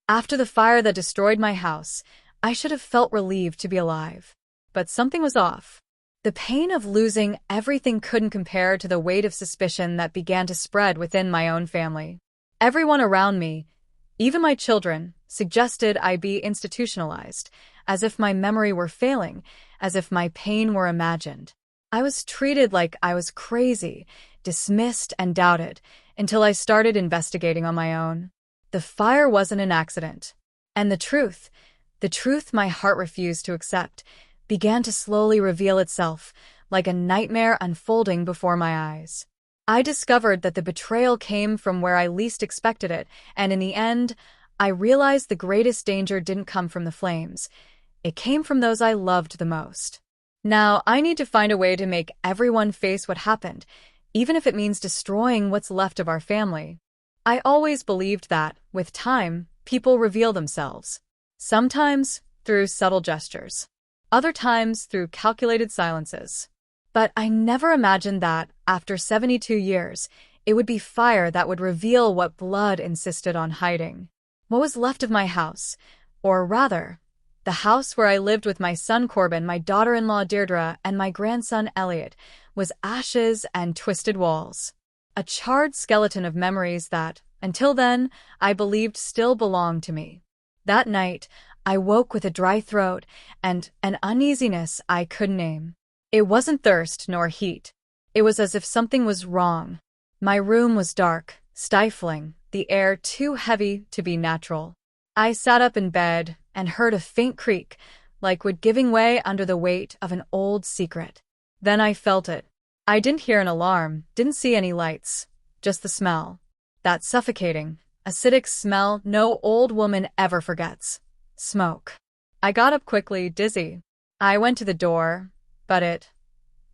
After the fire that destroyed my house, I should have felt relieved to be alive. But something was off. The pain of losing everything couldn't compare to the weight of suspicion that began to spread within my own family. Everyone around me, even my children, suggested I be institutionalized, as if my memory were failing, as if my pain were imagined. I was treated like I was crazy, dismissed and doubted, until I started investigating on my own. The fire wasn't an accident. And the truth my heart refused to accept, began to slowly reveal itself, like a nightmare unfolding before my eyes. I discovered that the betrayal came from where I least expected it, and in the end, I realized the greatest danger didn't come from the flames. It came from those I loved the most. Now, I need to find a way to make everyone face what happened, even if it means destroying what's left of our family. I always believed that, with time, people reveal themselves. Sometimes through subtle gestures. Other times through calculated silences. But I never imagined that, after 72 years, it would be fire that would reveal what blood insisted on hiding. What was left of my house, or rather, the house where I lived with my son Corbin, my daughter-in-law Deirdre, and my grandson Elliot, was ashes and twisted walls. A charred skeleton of memories that, until then, I believed still belonged to me. That night, I woke with a dry throat and an uneasiness I couldn't name. It wasn't thirst nor heat. It was as if something was wrong. My room was dark, stifling, the air too heavy to be natural. I sat up in bed and heard a faint creak, like wood giving way under the weight of an old secret. Then I felt it. I didn't hear an alarm, didn't see any lights, just the smell. That suffocating, acidic smell no old woman ever forgets. Smoke. I got up quickly, dizzy. I went to the door, but it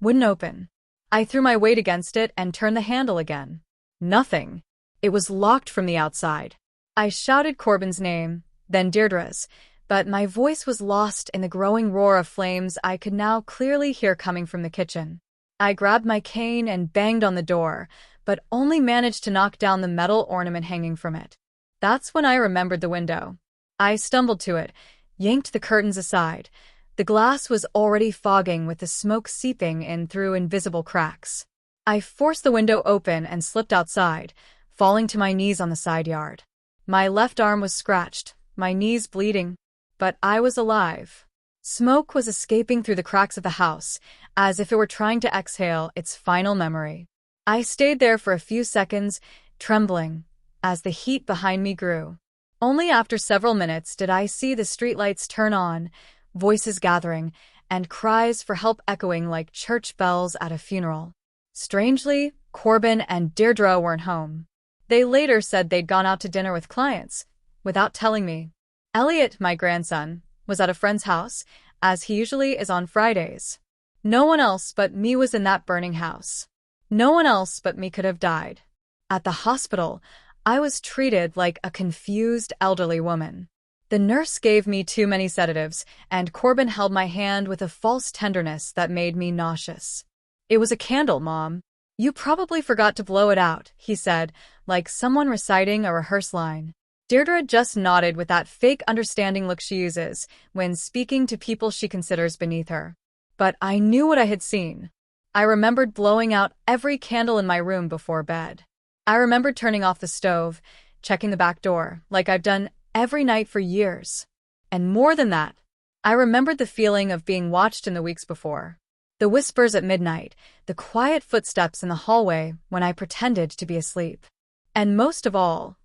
wouldn't open. I threw my weight against it and turned the handle again. Nothing. It was locked from the outside. I shouted Corbin's name, then Deirdre's, but my voice was lost in the growing roar of flames I could now clearly hear coming from the kitchen. I grabbed my cane and banged on the door, but only managed to knock down the metal ornament hanging from it. That's when I remembered the window. I stumbled to it, yanked the curtains aside. The glass was already fogging with the smoke seeping in through invisible cracks. I forced the window open and slipped outside, falling to my knees on the side yard. My left arm was scratched, my knees bleeding, but I was alive. Smoke was escaping through the cracks of the house, as if it were trying to exhale its final memory. I stayed there for a few seconds, trembling, as the heat behind me grew. Only after several minutes did I see the streetlights turn on, voices gathering, and cries for help echoing like church bells at a funeral. Strangely, Corbin and Deirdre weren't home. They later said they'd gone out to dinner with clients, without telling me. Elliot, my grandson, was at a friend's house, as he usually is on Fridays. No one else but me was in that burning house. No one else but me could have died. At the hospital, I was treated like a confused elderly woman. The nurse gave me too many sedatives, and Corbin held my hand with a false tenderness that made me nauseous. "It was a candle, Mom. You probably forgot to blow it out," he said, like someone reciting a rehearsed line. Deirdre just nodded with that fake understanding look she uses when speaking to people she considers beneath her. But I knew what I had seen. I remembered blowing out every candle in my room before bed. I remembered turning off the stove, checking the back door, like I've done every night for years. And more than that, I remembered the feeling of being watched in the weeks before. The whispers at midnight, the quiet footsteps in the hallway when I pretended to be asleep. And most of all,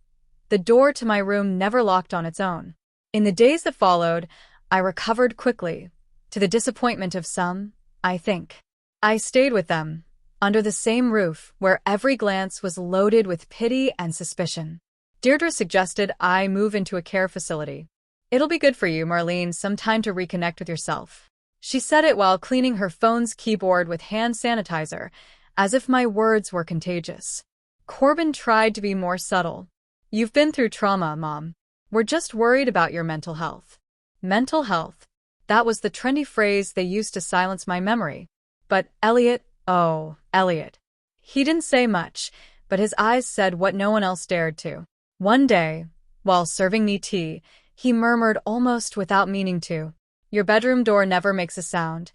the door to my room never locked on its own. In the days that followed, I recovered quickly, to the disappointment of some, I think. I stayed with them, under the same roof where every glance was loaded with pity and suspicion. Deirdre suggested I move into a care facility. "It'll be good for you, Marlene, some time to reconnect with yourself." She said it while cleaning her phone's keyboard with hand sanitizer, as if my words were contagious. Corbin tried to be more subtle. "You've been through trauma, Mom. We're just worried about your mental health." Mental health. That was the trendy phrase they used to silence my memory. But Elliot, oh, Elliot. He didn't say much, but his eyes said what no one else dared to. One day, While serving me tea, he murmured almost without meaning to, "Your bedroom door never makes a sound."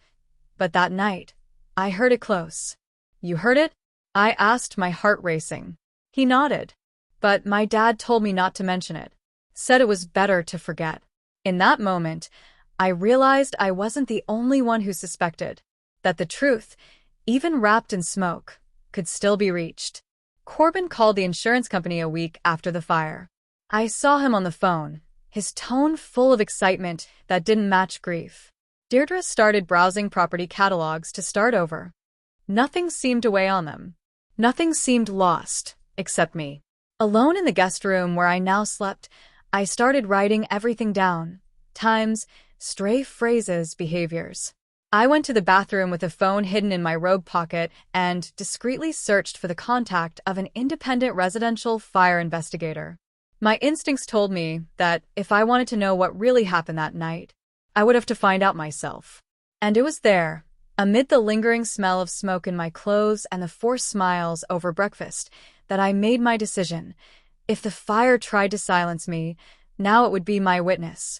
But that night, I heard it close. "You heard it?" I asked, my heart racing. He nodded. "But my dad told me not to mention it. Said it was better to forget." In that moment, I realized I wasn't the only one who suspected that the truth, even wrapped in smoke, could still be reached. Corbin called the insurance company a week after the fire. I saw him on the phone, his tone full of excitement that didn't match grief. Deirdre started browsing property catalogs to start over. Nothing seemed to weigh on them. Nothing seemed lost, except me. Alone in the guest room where I now slept, I started writing everything down. Times, stray phrases, behaviors. I went to the bathroom with a phone hidden in my robe pocket and discreetly searched for the contact of an independent residential fire investigator. My instincts told me that if I wanted to know what really happened that night, I would have to find out myself. And it was there, amid the lingering smell of smoke in my clothes and the forced smiles over breakfast, that I made my decision. If the fire tried to silence me, now it would be my witness.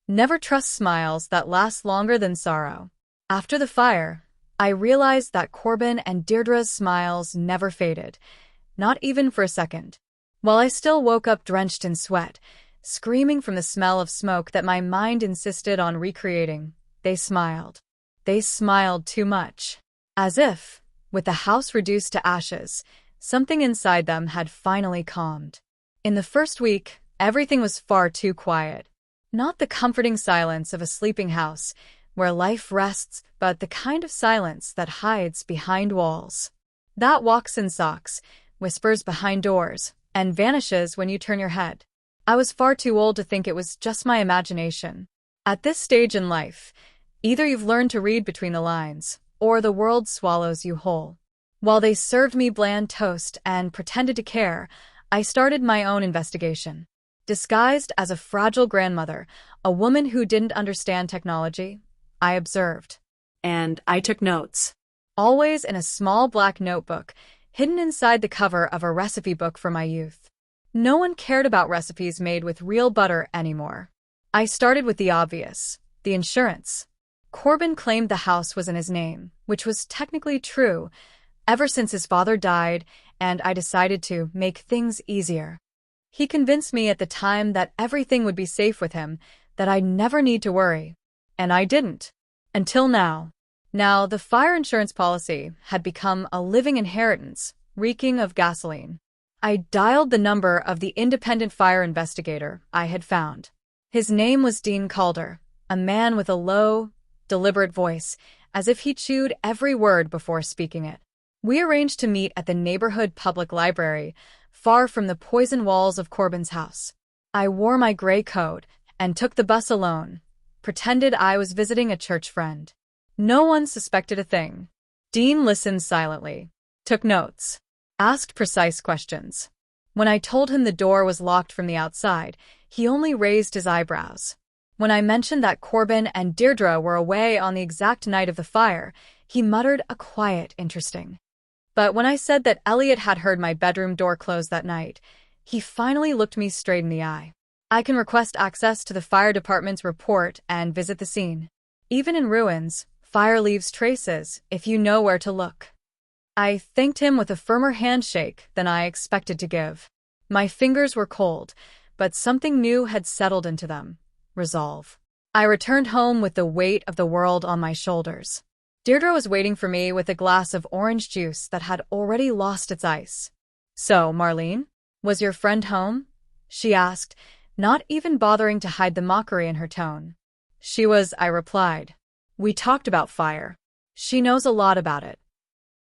Never trust smiles that last longer than sorrow. After the fire, I realized that Corbin and Deirdre's smiles never faded, not even for a second. While I still woke up drenched in sweat, screaming from the smell of smoke that my mind insisted on recreating, they smiled. They smiled too much. As if, with the house reduced to ashes, something inside them had finally calmed. In the first week, everything was far too quiet. Not the comforting silence of a sleeping house, where life rests, but the kind of silence that hides behind walls. That walks in socks, whispers behind doors, and vanishes when you turn your head. I was far too old to think it was just my imagination. At this stage in life, either you've learned to read between the lines, or the world swallows you whole. While they served me bland toast and pretended to care, I started my own investigation. Disguised as a fragile grandmother, a woman who didn't understand technology, I observed. And I took notes. Always in a small black notebook, hidden inside the cover of a recipe book for my youth. No one cared about recipes made with real butter anymore. I started with the obvious, the insurance. Corbin claimed the house was in his name, which was technically true, ever since his father died, and I decided to make things easier. He convinced me at the time that everything would be safe with him, that I'd never need to worry. And I didn't. Until now. Now, the fire insurance policy had become a living inheritance, reeking of gasoline. I dialed the number of the independent fire investigator I had found. His name was Dean Calder, a man with a low, deliberate voice, as if he chewed every word before speaking it. We arranged to meet at the neighborhood public library, far from the poison walls of Corbin's house. I wore my gray coat and took the bus alone, pretended I was visiting a church friend. No one suspected a thing. Dean listened silently, took notes, asked precise questions. When I told him the door was locked from the outside, he only raised his eyebrows. When I mentioned that Corbin and Deirdre were away on the exact night of the fire, he muttered a quiet, interesting. But when I said that Elliot had heard my bedroom door close that night, he finally looked me straight in the eye. I can request access to the fire department's report and visit the scene. Even in ruins, fire leaves traces if you know where to look. I thanked him with a firmer handshake than I expected to give. My fingers were cold, but something new had settled into them. Resolve. I returned home with the weight of the world on my shoulders. Deirdre was waiting for me with a glass of orange juice that had already lost its ice. "So, Marlene, was your friend home?" she asked, not even bothering to hide the mockery in her tone. "She was," I replied. "We talked about fire. She knows a lot about it."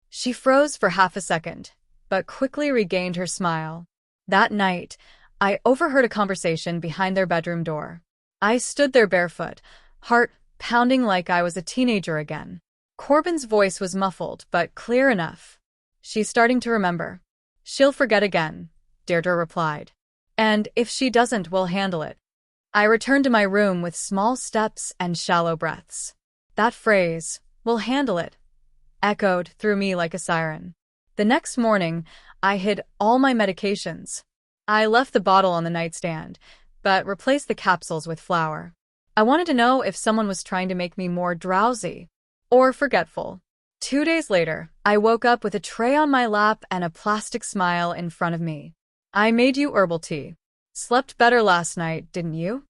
She froze for half a second, but quickly regained her smile. That night, I overheard a conversation behind their bedroom door. I stood there barefoot, heart pounding like I was a teenager again. Corbin's voice was muffled, but clear enough. "She's starting to remember. She'll forget again," Deirdre replied. "And if she doesn't, we'll handle it." I returned to my room with small steps and shallow breaths. That phrase, "we'll handle it," echoed through me like a siren. The next morning, I hid all my medications. I left the bottle on the nightstand, but replaced the capsules with flour. I wanted to know if someone was trying to make me more drowsy or forgetful. 2 days later, I woke up with a tray on my lap and a plastic smile in front of me. I made you herbal tea. Slept better last night, didn't you?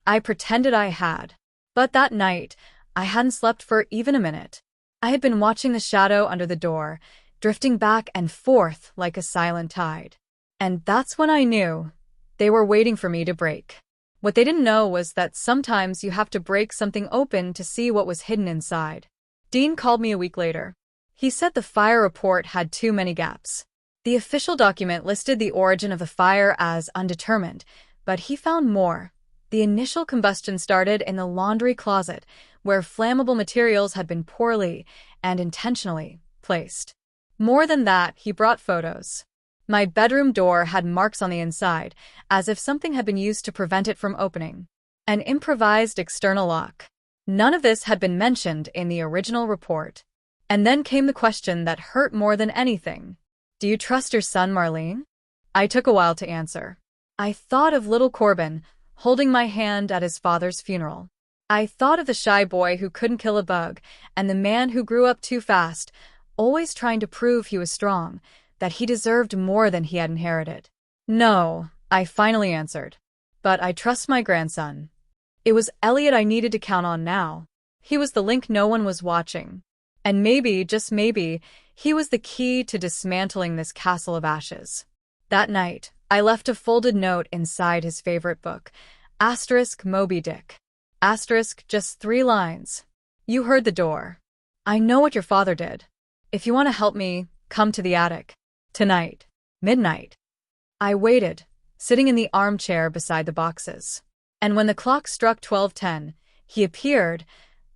I pretended I had. But that night, I hadn't slept for even a minute. I had been watching the shadow under the door, drifting back and forth like a silent tide. And that's when I knew they were waiting for me to break. What they didn't know was that sometimes you have to break something open to see what was hidden inside. Dean called me a week later. He said the fire report had too many gaps. The official document listed the origin of the fire as undetermined, but he found more. The initial combustion started in the laundry closet, where flammable materials had been poorly and intentionally placed. More than that, he brought photos. My bedroom door had marks on the inside, as if something had been used to prevent it from opening. An improvised external lock. None of this had been mentioned in the original report. And then came the question that hurt more than anything. Do you trust your son, Marlene? I took a while to answer. I thought of little Corbin, holding my hand at his father's funeral. I thought of the shy boy who couldn't kill a bug, and the man who grew up too fast, always trying to prove he was strong, that he deserved more than he had inherited. No, I finally answered. But I trust my grandson. It was Elliot I needed to count on now. He was the link no one was watching. And maybe, just maybe, he was the key to dismantling this castle of ashes. That night, I left a folded note inside his favorite book, * Moby Dick. * just 3 lines. You heard the door. I know what your father did. If you want to help me, come to the attic. Tonight. Midnight. I waited, sitting in the armchair beside the boxes. And when the clock struck 12:10, he appeared,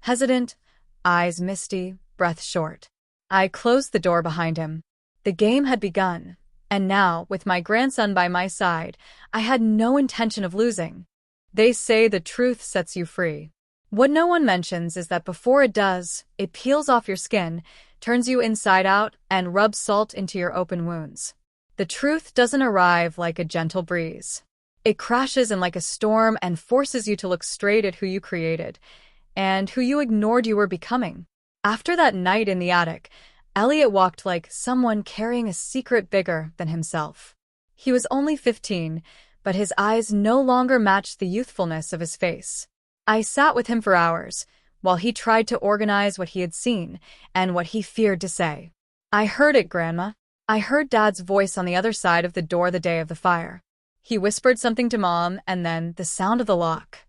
hesitant, eyes misty, breath short. I closed the door behind him. The game had begun, and now, with my grandson by my side, I had no intention of losing. They say the truth sets you free. What no one mentions is that before it does, it peels off your skin, turns you inside out, and rubs salt into your open wounds. The truth doesn't arrive like a gentle breeze. It crashes in like a storm and forces you to look straight at who you created, and who you ignored you were becoming. After that night in the attic, Elliot walked like someone carrying a secret bigger than himself. He was only 15, but his eyes no longer matched the youthfulness of his face. I sat with him for hours, while he tried to organize what he had seen and what he feared to say. I heard it, Grandma. I heard Dad's voice on the other side of the door the day of the fire. He whispered something to Mom, and then the sound of the lock.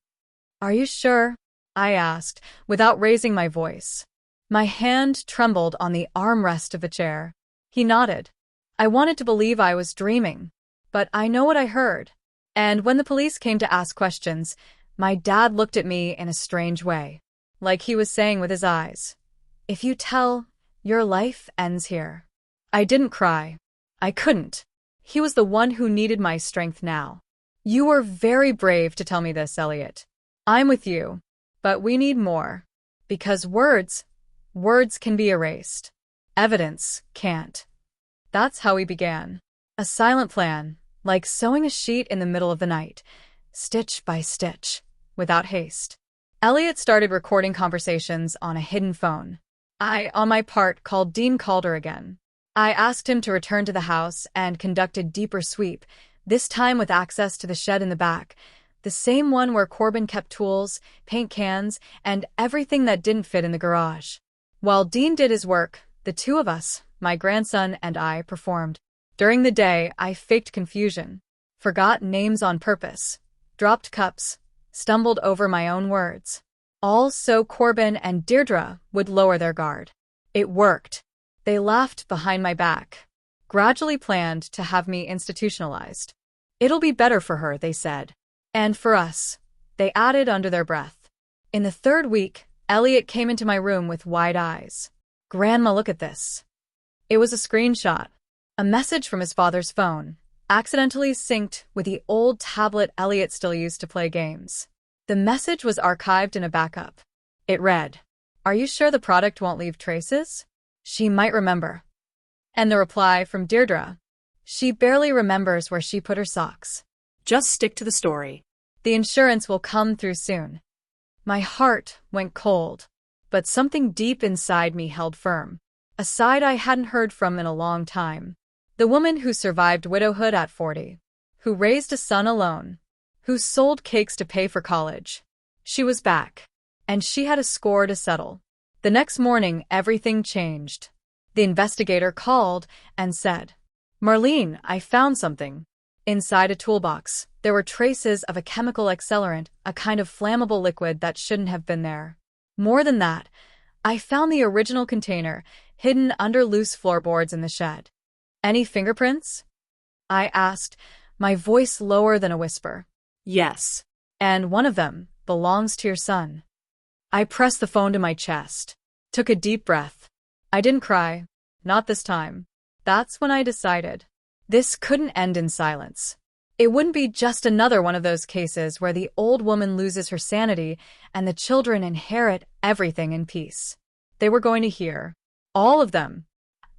Are you sure? I asked, without raising my voice. My hand trembled on the armrest of the chair. He nodded. I wanted to believe I was dreaming, but I know what I heard. And when the police came to ask questions, my dad looked at me in a strange way, like he was saying with his eyes, if you tell, your life ends here. I didn't cry. I couldn't. He was the one who needed my strength now. You were very brave to tell me this, Elliot. I'm with you, but we need more. Because words can be erased. Evidence can't. That's how we began. A silent plan, like sewing a sheet in the middle of the night, stitch by stitch, without haste. Elliot started recording conversations on a hidden phone. I, on my part, called Dean Calder again. I asked him to return to the house and conduct a deeper sweep, this time with access to the shed in the back, the same one where Corbin kept tools, paint cans, and everything that didn't fit in the garage. While Dean did his work, the two of us, my grandson and I, performed. During the day, I faked confusion, forgot names on purpose, dropped cups, stumbled over my own words. All so Corbin and Deirdre would lower their guard. It worked. They laughed behind my back, gradually planned to have me institutionalized. It'll be better for her, they said. And for us, they added under their breath. In the 3rd week, Elliot came into my room with wide eyes. Grandma, look at this. It was a screenshot, a message from his father's phone, accidentally synced with the old tablet Elliot still used to play games. The message was archived in a backup. It read, "Are you sure the product won't leave traces? She might remember." And the reply from Deirdre, She barely remembers where she put her socks. Just stick to the story. The insurance will come through soon. My heart went cold, but something deep inside me held firm. A side I hadn't heard from in a long time. The woman who survived widowhood at 40. Who raised a son alone. Who sold cakes to pay for college. She was back. And she had a score to settle. The next morning, everything changed. The investigator called and said, "Marlene, I found something." Inside a toolbox, there were traces of a chemical accelerant, a kind of flammable liquid that shouldn't have been there. More than that, I found the original container, hidden under loose floorboards in the shed. "Any fingerprints?" I asked, my voice lower than a whisper. Yes. "And one of them belongs to your son." I pressed the phone to my chest, took a deep breath. I didn't cry. Not this time. That's when I decided. This couldn't end in silence. It wouldn't be just another one of those cases where the old woman loses her sanity and the children inherit everything in peace. They were going to hear. All of them.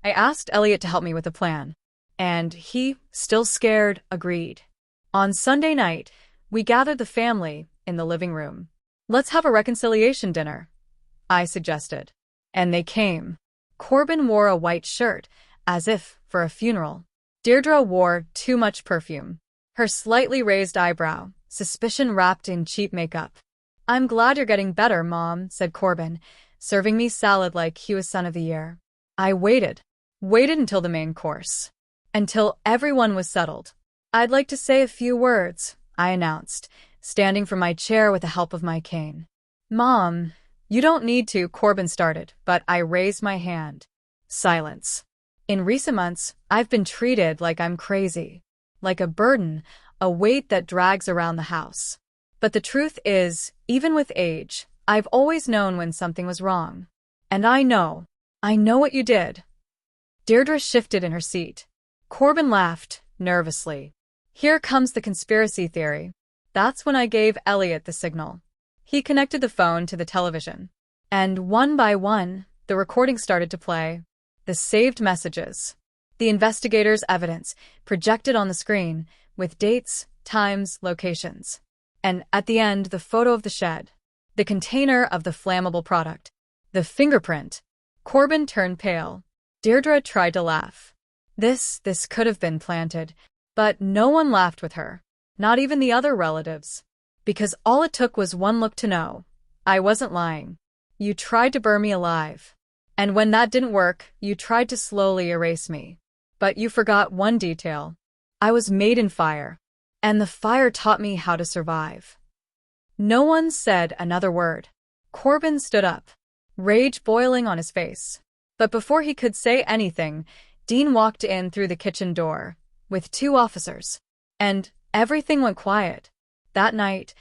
I asked Elliot to help me with a plan. And he, still scared, agreed. On Sunday night, we gathered the family in the living room. "Let's have a reconciliation dinner," I suggested. And they came. Corbin wore a white shirt, as if for a funeral. Deirdre wore too much perfume. Her slightly raised eyebrow, suspicion wrapped in cheap makeup. "I'm glad you're getting better, Mom," said Corbin, serving me salad like he was son of the year. I waited until the main course. Until everyone was settled. "I'd like to say a few words," I announced, standing from my chair with the help of my cane. "Mom, you don't need to," Corbin started, but I raised my hand. Silence. In recent months, I've been treated like I'm crazy. Like a burden, a weight that drags around the house. But the truth is, even with age, I've always known when something was wrong. And I know what you did. Deirdre shifted in her seat. Corbin laughed, nervously. "Here comes the conspiracy theory." That's when I gave Elliot the signal. He connected the phone to the television. And one by one, the recording started to play. The saved messages. The investigators' evidence, projected on the screen, with dates, times, locations. And at the end, the photo of the shed. The container of the flammable product. The fingerprint. Corbin turned pale. Deirdre tried to laugh. This could have been planted. But no one laughed with her. Not even the other relatives. Because all it took was one look to know. I wasn't lying. You tried to burn me alive. And when that didn't work, you tried to slowly erase me. But you forgot one detail. I was made in fire. And the fire taught me how to survive. No one said another word. Corbin stood up, rage boiling on his face. But before he could say anything, Dean walked in through the kitchen door, with 2 officers. And everything went quiet. That night,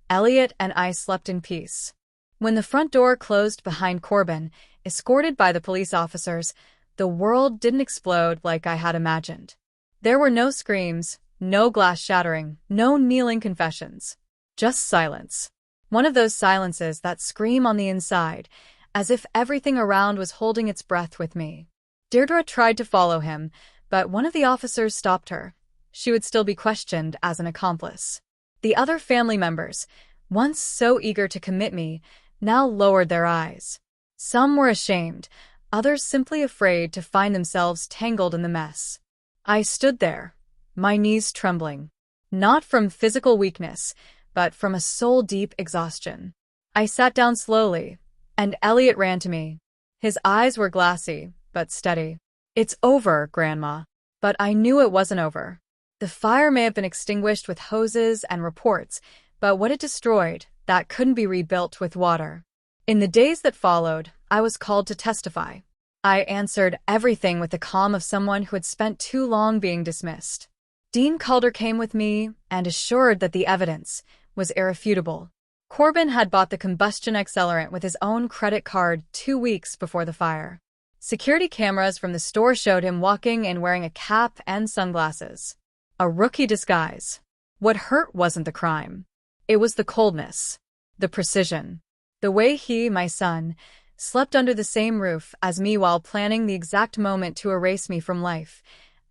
Elliot and I slept in peace. When the front door closed behind Corbin, escorted by the police officers, the world didn't explode like I had imagined. There were no screams, no glass shattering, no kneeling confessions. Just silence. One of those silences that scream on the inside, as if everything around was holding its breath with me. Deirdre tried to follow him, but one of the officers stopped her. She would still be questioned as an accomplice. The other family members, once so eager to commit me, now lowered their eyes. Some were ashamed, others simply afraid to find themselves tangled in the mess. I stood there, my knees trembling. Not from physical weakness, but from a soul-deep exhaustion. I sat down slowly, and Elliot ran to me. His eyes were glassy, but steady. "It's over, Grandma." But I knew it wasn't over. The fire may have been extinguished with hoses and reports, but what it destroyed, that couldn't be rebuilt with water. In the days that followed, I was called to testify. I answered everything with the calm of someone who had spent too long being dismissed. Dean Calder came with me and assured that the evidence was irrefutable. Corbin had bought the combustion accelerant with his own credit card 2 weeks before the fire. Security cameras from the store showed him walking in wearing a cap and sunglasses. A rookie disguise. What hurt wasn't the crime. It was the coldness, the precision, the way he, my son, slept under the same roof as me while planning the exact moment to erase me from life,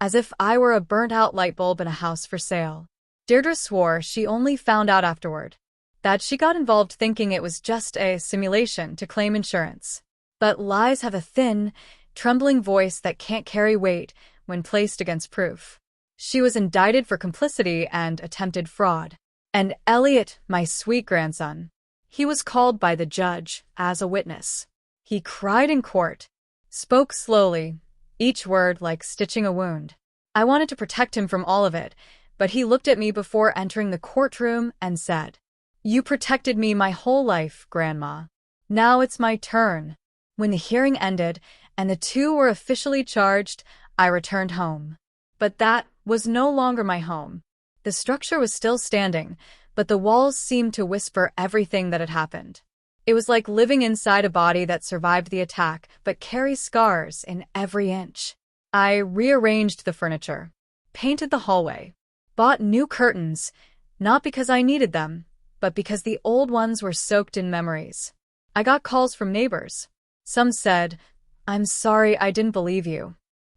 as if I were a burnt-out light bulb in a house for sale. Deirdre swore she only found out afterward that she got involved thinking it was just a simulation to claim insurance. But lies have a thin, trembling voice that can't carry weight when placed against proof. She was indicted for complicity and attempted fraud. And Elliot, my sweet grandson, he was called by the judge as a witness. He cried in court, spoke slowly, each word like stitching a wound. I wanted to protect him from all of it, but he looked at me before entering the courtroom and said, "You protected me my whole life, Grandma. Now it's my turn." When the hearing ended and the two were officially charged, I returned home. But that was no longer my home. The structure was still standing, but the walls seemed to whisper everything that had happened. It was like living inside a body that survived the attack but carries scars in every inch. I rearranged the furniture, painted the hallway, bought new curtains, not because I needed them, but because the old ones were soaked in memories. I got calls from neighbors. Some said, "I'm sorry I didn't believe you."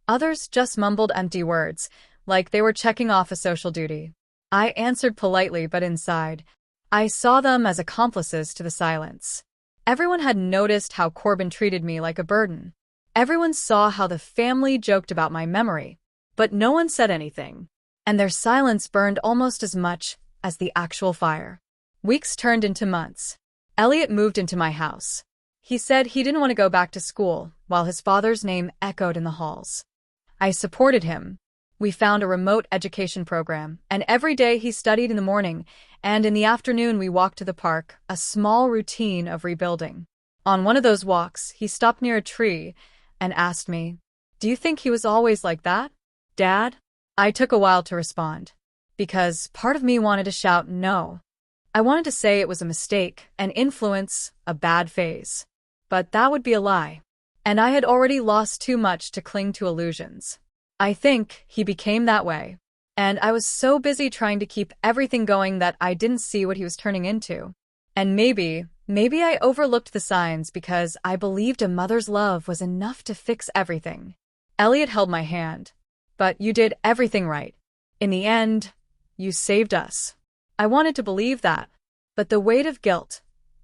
Others just mumbled empty words, like they were checking off a social duty. I answered politely, but inside, I saw them as accomplices to the silence. Everyone had noticed how Corbin treated me like a burden. Everyone saw how the family joked about my memory, but no one said anything, and their silence burned almost as much as the actual fire. Weeks turned into months. Elliot moved into my house. He said he didn't want to go back to school, while his father's name echoed in the halls. I supported him. We found a remote education program, and every day he studied in the morning, and in the afternoon we walked to the park, a small routine of rebuilding. On one of those walks, he stopped near a tree and asked me, "Do you think he was always like that, Dad?" I took a while to respond, because part of me wanted to shout no. I wanted to say it was a mistake, an influence, a bad phase. But that would be a lie. And I had already lost too much to cling to illusions. I think he became that way. And I was so busy trying to keep everything going that I didn't see what he was turning into. And maybe I overlooked the signs because I believed a mother's love was enough to fix everything. Elliot held my hand. "But you did everything right. In the end, you saved us." I wanted to believe that. But the weight of guilt,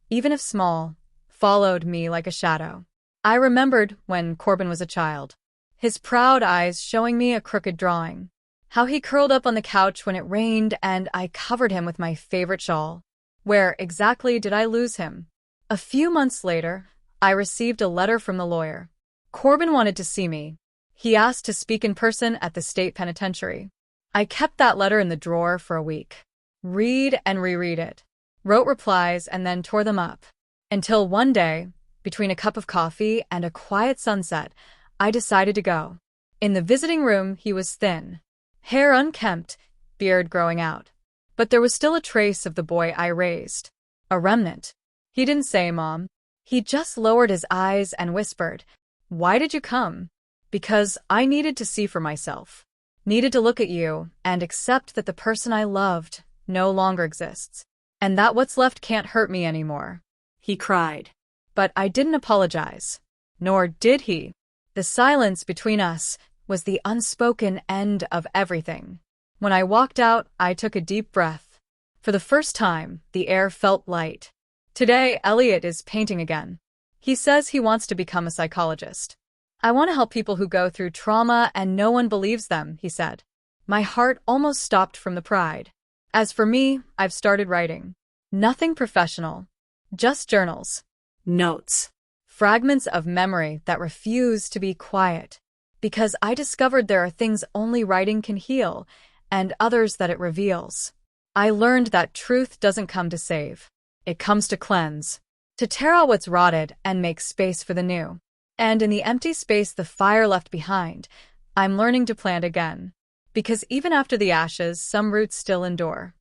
even if small, followed me like a shadow. I remembered when Corbin was a child, his proud eyes showing me a crooked drawing, how he curled up on the couch when it rained and I covered him with my favorite shawl. Where exactly did I lose him? A few months later, I received a letter from the lawyer. Corbin wanted to see me. He asked to speak in person at the state penitentiary. I kept that letter in the drawer for a week. Read and reread it. Wrote replies and then tore them up. Until one day, between a cup of coffee and a quiet sunset, I decided to go. In the visiting room, he was thin, hair unkempt, beard growing out. But there was still a trace of the boy I raised. A remnant. He didn't say, "Mom." He just lowered his eyes and whispered, "Why did you come?" "Because I needed to see for myself. Needed to look at you and accept that the person I loved no longer exists. And that what's left can't hurt me anymore." He cried. But I didn't apologize. Nor did he. The silence between us was the unspoken end of everything. When I walked out, I took a deep breath. For the first time, the air felt light. Today, Elliot is painting again. He says he wants to become a psychologist. "I want to help people who go through trauma and no one believes them," he said. My heart almost stopped from the pride. As for me, I've started writing. Nothing professional. Just journals. Notes. Fragments of memory that refuse to be quiet. Because I discovered there are things only writing can heal, and others that it reveals. I learned that truth doesn't come to save. It comes to cleanse. To tear out what's rotted and make space for the new. And in the empty space the fire left behind, I'm learning to plant again. Because even after the ashes, some roots still endure.